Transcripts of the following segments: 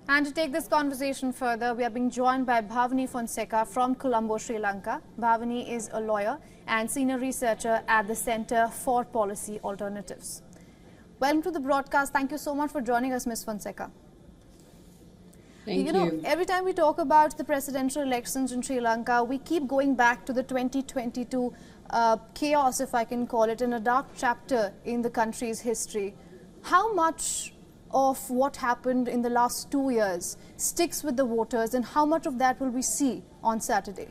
And to take this conversation further, we are being joined by Bhavani Fonseca from Colombo, Sri Lanka. Bhavani is a lawyer and senior researcher at the Center for Policy Alternatives. Welcome to the broadcast. Thank you so much for joining us, Ms. Fonseca. Thank you. Every time we talk about the presidential elections in Sri Lanka, we keep going back to the 2022 chaos, if I can call it, in a dark chapter in the country's history. How much of what happened in the last 2 years sticks with the voters, and how much of that will we see on Saturday?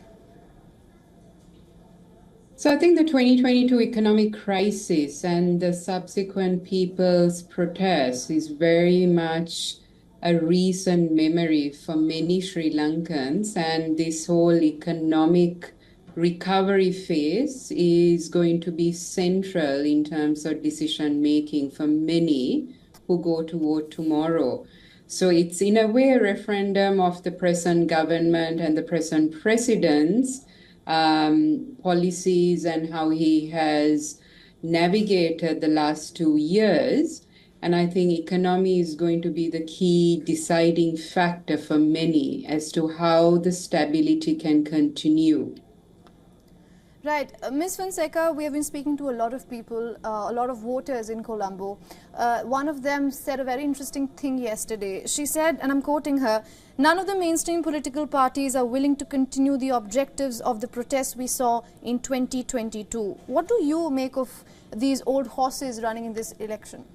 So I think the 2022 economic crisis and the subsequent people's protests is very much a recent memory for many Sri Lankans, and this whole economic recovery phase is going to be central in terms of decision making for many who go to vote tomorrow. So it's in a way a referendum of the present government and the present president's policies and how he has navigated the last 2 years. And I think economy is going to be the key deciding factor for many as to how the stability can continue. Right. Ms. Fonseca, we have been speaking to a lot of people, a lot of voters in Colombo. One of them said a very interesting thing yesterday. She said, and I'm quoting her, "None of the mainstream political parties are willing to continue the objectives of the protests we saw in 2022. What do you make of these old horses running in this election?"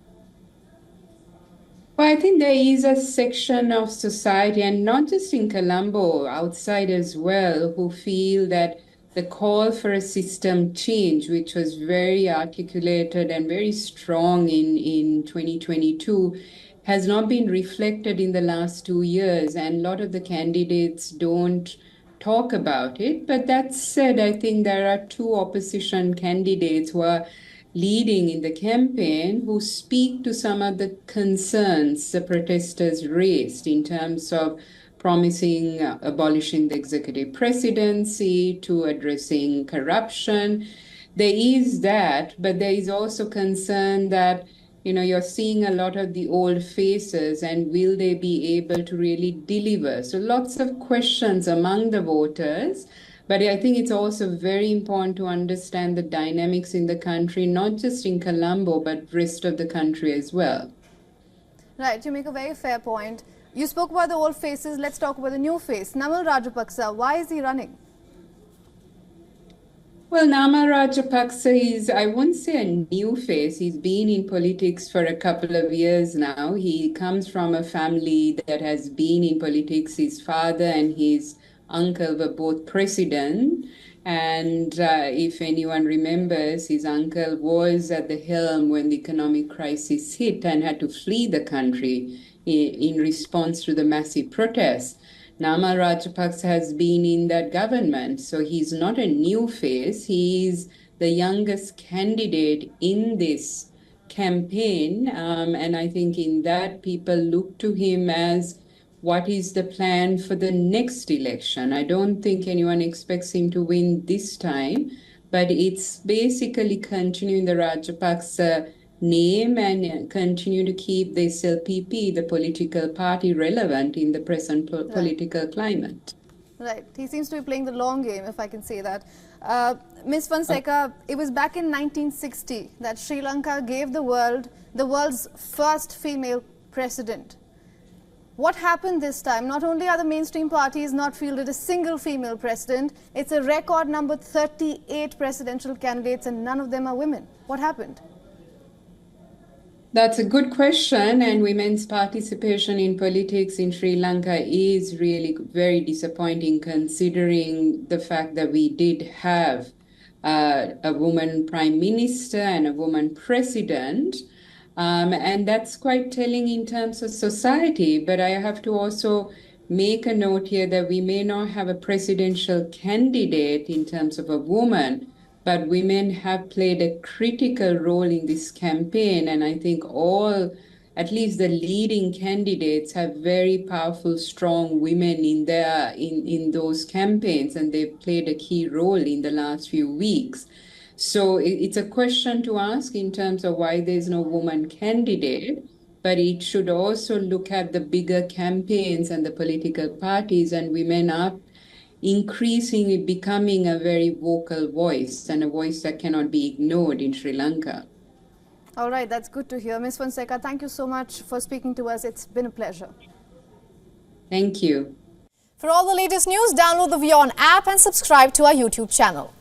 Well, I think there is a section of society, and not just in Colombo, outside as well, who feel that the call for a system change, which was very articulated and very strong in 2022, has not been reflected in the last 2 years, and a lot of the candidates don't talk about it. But that said, I think there are two opposition candidates who are leading in the campaign who speak to some of the concerns the protesters raised in terms of promising abolishing the executive presidency, to addressing corruption. There is that, but there is also concern that, you're seeing a lot of the old faces, and will they be able to really deliver? So lots of questions among the voters. But I think it's also very important to understand the dynamics in the country, not just in Colombo, but rest of the country as well. Right, you make a very fair point. You spoke about the old faces. Let's talk about the new face, Namal Rajapaksa. Why is he running? Well, Namal Rajapaksa is, I wouldn't say a new face. He's been in politics for a couple of years now. He comes from a family that has been in politics. His father and his uncle were both president. And if anyone remembers, his uncle was at the helm when the economic crisis hit and had to flee the country in response to the massive protests. Namal Rajapaksa has been in that government, so he's not a new face. He's the youngest candidate in this campaign, and I think in that people look to him as what is the plan for the next election. I don't think anyone expects him to win this time, but it's basically continuing the Rajapaksa name and continue to keep the SLPP, the political party, relevant in the present political climate. Right. He seems to be playing the long game, if I can say that. Ms. Fonseca, it was back in 1960 that Sri Lanka gave the world's first female president. What happened this time? Not only are the mainstream parties not fielded a single female president, it's a record number 38 presidential candidates, and none of them are women. What happened? That's a good question, and women's participation in politics in Sri Lanka is really very disappointing, considering the fact that we did have a woman prime minister and a woman president. And that's quite telling in terms of society. But I have to also make a note here that we may not have a presidential candidate in terms of a woman, but women have played a critical role in this campaign. And I think at least the leading candidates have very powerful, strong women in those campaigns, and they've played a key role in the last few weeks. So it's a question to ask in terms of why there's no woman candidate. but it should also look at the bigger campaigns and the political parties, and women are increasingly becoming a very vocal voice and a voice that cannot be ignored in Sri Lanka. All right, that's good to hear. Ms. Fonseca, thank you so much for speaking to us. It's been a pleasure. Thank you. For all the latest news, download the WION app and subscribe to our YouTube channel.